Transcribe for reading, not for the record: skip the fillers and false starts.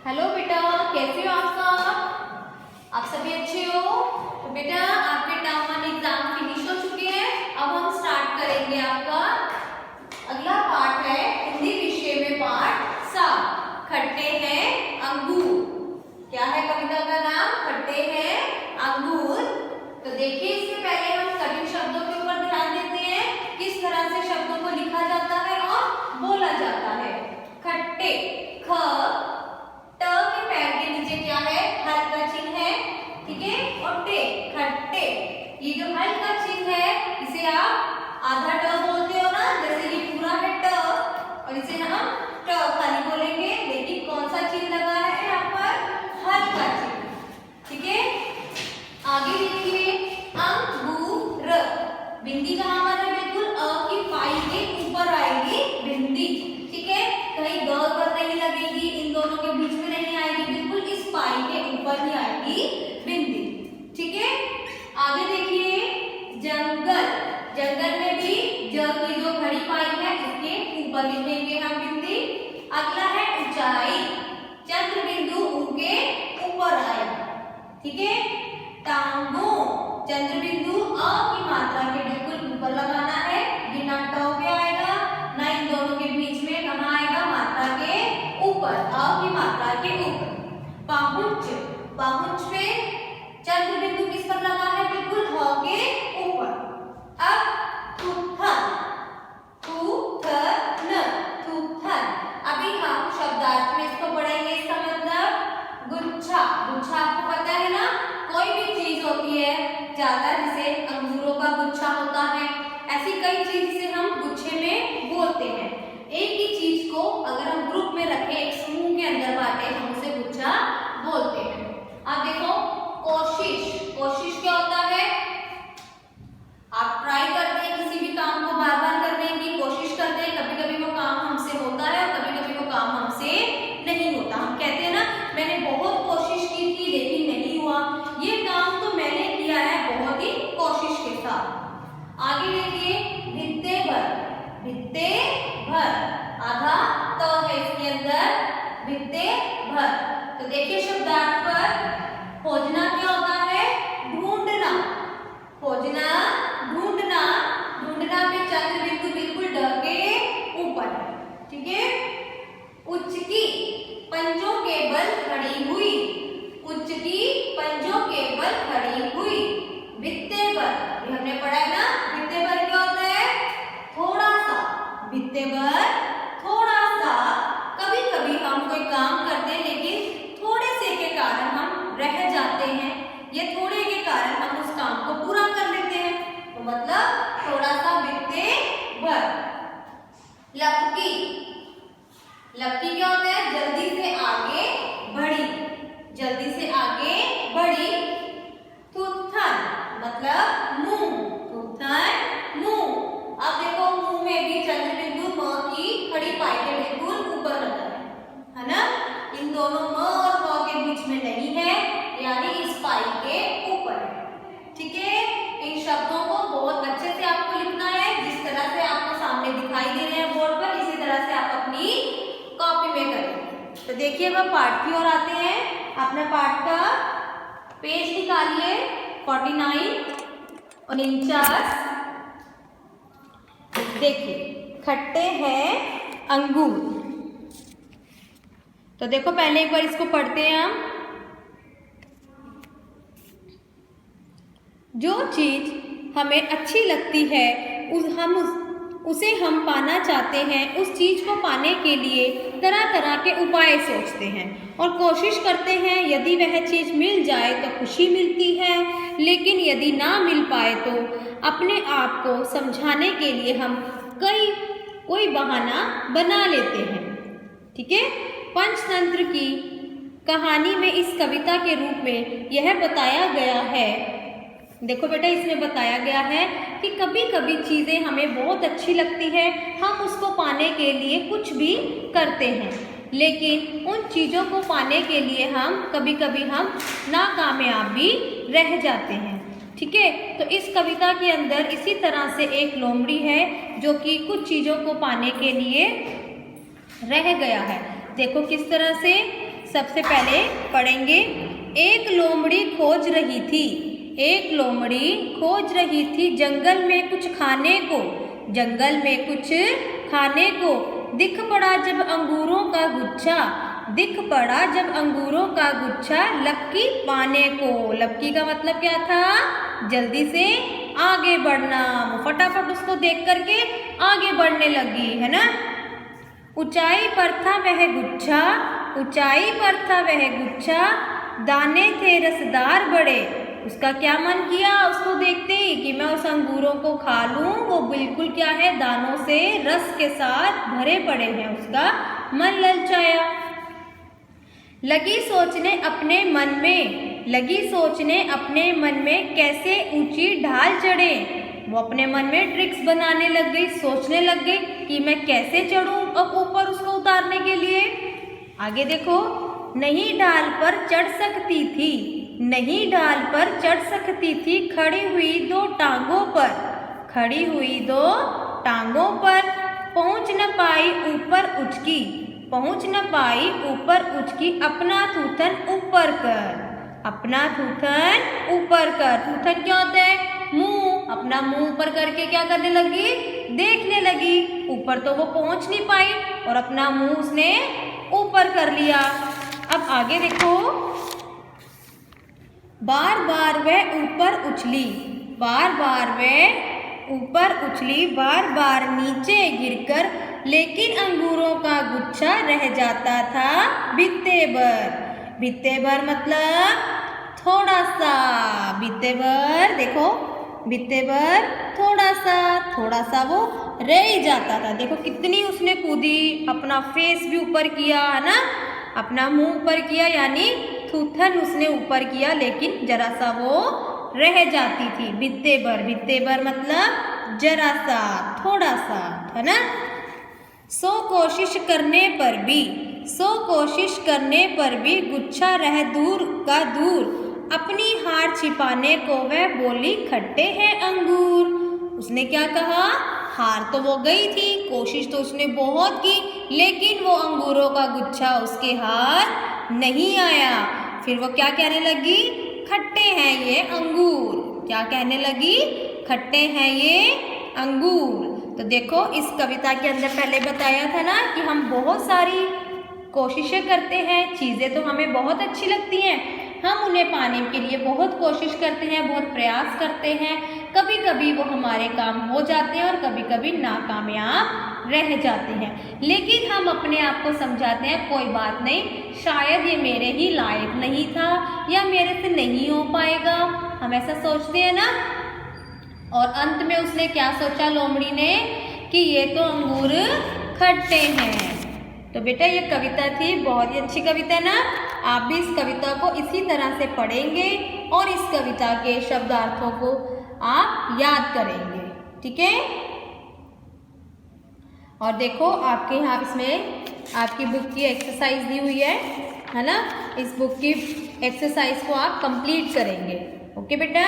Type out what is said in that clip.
Hello बेटा, कैसे हो आप सब? आप सभी अच्छे हो? तो बेटा आपके टर्म 1 एग्जाम फिनिश हो चुके हैं। अब हम स्टार्ट करेंगे आपका अगला पार्ट है हिंदी विषय में पार्ट 7 खट्टे हैं अंगूर। क्या है कविता का नाम? खट्टे हैं अंगूर। तो देखिए इससे पहले हम कठिन शब्दों के ऊपर ध्यान देते हैं, किस तरह से शब्दों को लिखा जाता है और बोला जाता है। खट्टे, ख ट के पैर के नीचे क्या है? हल का चिन्ह है, ठीक है। और टे, खट्टे, ये जो हल का चिन्ह है इसे आप आधा ट बोलते हो ना, जैसे ये पूरा है ट और इसे हम ट खाली बोलेंगे, लेकिन कौन सा चिन्ह लगा है यहाँ पर? हल का चिन्ह, ठीक है। आगे देखिए अंगूर, बिंदी कहाँ पर है? बिल्कुल अ की पाई के ऊपर आएगी बिंदी, ठीक है। कहीं ग कर नहीं लगेगी, इन दोनों के बीच में नहीं आएगी, बिल्कुल इस पाई के ऊपर ही आएगी बिंदी, ठीक है। आगे देखिए जंगल, जंगल में भी ज की जो खड़ी पाई है इसके ऊपर लिखेंगे हम बिंदी। अगला है ऊंचाई, चंद्र बिंदु उनके ऊपर आएगा, ठीक है। टांगों, चंद्र बिंदु अ की मात्रा के बिल्कुल ऊपर लगाना है, ये ना ट पे आएगा ना इन दोनों के बीच में, कहाँ आएगा? मात्रा के ऊपर, अ की मात्रा के ऊपर। पाहुंच, पाहुंच पे चंद्र बिंदु किस पर लगा है? बिल्कुल ह के ऊपर। अब थूथन, थूथन, थूथन। अभी हम शब्दार्थ में इसको पढ़ेंगे। इसका मतलब गुच्छा, गुच्छा आपको पता है ना, कोई भी चीज होती है ज्यादा, जैसे अंगूरों का गुच्छा होता है, ऐसी कई चीज से हम गुच्छे में बोलते हैं। एक ही चीज को अगर हम ग्रुप में रखें, एक समूह के अंदर बांटे, हम उसे गुच्छा बोलते हैं। अब देखो कोशिश, कोशिश क्या होता है? आप ट्राई करते हैं किसी भी काम को बार बार करने की कोशिश करते हैं, कभी कभी वो काम हमसे होता है और कभी कभी वो काम हमसे नहीं होता। हम कहते हैं ना मैंने बहुत कोशिश की थी लेकिन नहीं हुआ, ये काम तो मैंने किया है बहुत ही कोशिश के साथ। आगे देखिए भित्ते भर, भित्ते भर, आधा तो है इसके अंदर, भित्ते भर। तो देखिए शब्दार्थ पर खोजना क्या होता है? ढूंढना, खोजना, ढूंढना, ढूंढना पे चंद्र बिंदु बिल्कुल ड के ऊपर है, ठीक है। उचकी, पंजों के बल खड़ी हुई, उचकी पंजों के बल खड़ी हुई। भित्ते भर, ये हमने पढ़ा है ना, भित्ते भर क्या होता है? थोड़ा सा, भित्ते भर थोड़ा सा। कभी कभी हम कोई काम करते हैं लेकिन थोड़े से के कारण हम रह जाते हैं, ये थोड़े के कारण हम उस काम को पूरा कर लेते हैं, तो मतलब थोड़ा सा भित्ते भर। लपकी, लपकी क्या होता है? जल्दी से आगे बढ़ी, जल्दी से आगे बढ़ी। थूथन मतलब मुंह, थूथन मुंह। अब देखो मुंह में भी चंद्र बिंदु म की खड़ी पाई के बिल्कुल ऊपर लगा है ना, इन दोनों म और प के बीच में नहीं है, यानी इस पाई के ऊपर है, ठीक है। इन शब्दों को बहुत अच्छे से आपको लिखना है, जिस तरह से आपको सामने दिखाई दे रहे हैं बोर्ड पर, इसी तरह से आप अपनी कॉपी में करेंगे। तो देखिए अब पाठ की ओर आते हैं। अपने पाठ का पेज निकालिए 49 49। देखिए खट्टे हैं अंगूर। तो देखो पहले एक बार इसको पढ़ते हैं हम। जो चीज हमें अच्छी लगती है उसे हम पाना चाहते हैं, उस चीज को पाने के लिए तरह तरह के उपाय सोचते हैं और कोशिश करते हैं। यदि वह चीज मिल जाए तो खुशी मिलती है, लेकिन यदि ना मिल पाए तो अपने आप को समझाने के लिए हम कोई बहाना बना लेते हैं, ठीक है। पंचतंत्र की कहानी में इस कविता के रूप में यह बताया गया है। देखो बेटा इसमें बताया गया है कि कभी कभी चीज़ें हमें बहुत अच्छी लगती है, हम उसको पाने के लिए कुछ भी करते हैं, लेकिन उन चीज़ों को पाने के लिए हम कभी कभी हम नाकामयाब भी रह जाते हैं, ठीक है। तो इस कविता के अंदर इसी तरह से एक लोमड़ी है जो कि कुछ चीज़ों को पाने के लिए रह गया है। देखो किस तरह से सबसे पहले पढ़ेंगे। एक लोमड़ी खोज रही थी, एक लोमड़ी खोज रही थी जंगल में कुछ खाने को, जंगल में कुछ खाने को। दिख पड़ा जब अंगूरों का गुच्छा, दिख पड़ा जब अंगूरों का गुच्छा लपकी पाने को। लपकी का मतलब क्या था? जल्दी से आगे बढ़ना। वो फटाफट उसको देख करके आगे बढ़ने लगी, है ना। ऊंचाई पर था वह गुच्छा, ऊंचाई पर था वह गुच्छा, दाने थे रसदार बड़े। उसका क्या मन किया उसको देखते ही कि मैं उस अंगूरों को खा लूं। वो बिल्कुल क्या है, दानों से रस के साथ भरे पड़े हैं। उसका मन ललचाया। लगी सोचने अपने मन में, लगी सोचने अपने मन में कैसे ऊंची ढाल चढ़े। वो अपने मन में ट्रिक्स बनाने लग गई, सोचने लग गई कि मैं कैसे चढ़ूं अब ऊपर उसको उतारने के लिए। आगे देखो, नहीं ढाल पर चढ़ सकती थी, नहीं ढाल पर चढ़ सकती थी, खड़ी हुई दो टांगों पर, खड़ी हुई दो टांगों पर। पहुंच न पाई ऊपर उचकी, पहुंच न पाई ऊपर उचकी, अपना थूथन ऊपर कर, अपना थूथन ऊपर कर। थूथन क्या होता है? मुंह। अपना मुंह ऊपर करके क्या करने लगी? देखने लगी। ऊपर तो वो पहुंच नहीं पाई और अपना मुंह उसने ऊपर कर लिया। अब आगे देखो, बार बार वह ऊपर उछली, बार बार वह ऊपर उछली, बार बार नीचे गिरकर, लेकिन अंगूरों का गुच्छा रह जाता था भित्ते भर। भित्ते भर मतलब थोड़ा सा, भित्ते भर देखो, भित्ते भर थोड़ा सा वो रह ही जाता था। देखो कितनी उसने कूदी, अपना फेस भी ऊपर किया, है ना, अपना मुंह ऊपर किया, यानी थूथन उसने ऊपर किया, लेकिन जरा सा वो रह जाती थी। भित्ते भर मतलब जरा सा, थोड़ा सा, है ना। सो कोशिश करने पर भी, सो कोशिश करने पर भी गुच्छा रह दूर का दूर, अपनी हार छिपाने को वह बोली खट्टे हैं अंगूर। उसने क्या कहा? हार तो वो गई थी, कोशिश तो उसने बहुत की, लेकिन वो अंगूरों का गुच्छा उसके हाथ नहीं आया। फिर वो क्या कहने लगी? खट्टे हैं ये अंगूर। क्या कहने लगी? खट्टे हैं ये अंगूर। तो देखो इस कविता के अंदर पहले बताया था ना कि हम बहुत सारी कोशिशें करते हैं, चीज़ें तो हमें बहुत अच्छी लगती हैं, हम उन्हें पाने के लिए बहुत कोशिश करते हैं, बहुत प्रयास करते हैं। कभी कभी वो हमारे काम हो जाते हैं और कभी कभी नाकामयाब रह जाते हैं, लेकिन हम अपने आप को समझाते हैं कोई बात नहीं, शायद ये मेरे ही लायक नहीं था या मेरे से नहीं हो पाएगा, हम ऐसा सोचते हैं ना। और अंत में उसने क्या सोचा लोमड़ी ने? कि ये तो अंगूर खट्टे हैं। तो बेटा ये कविता थी, बहुत ही अच्छी कविता है ना। आप भी इस कविता को इसी तरह से पढ़ेंगे और इस कविता के शब्दार्थों को आप याद करेंगे, ठीक है। और देखो आपके यहाँ इसमें आपकी बुक की एक्सरसाइज दी हुई है ना। इस बुक की एक्सरसाइज को आप कंप्लीट करेंगे। ओके बेटा।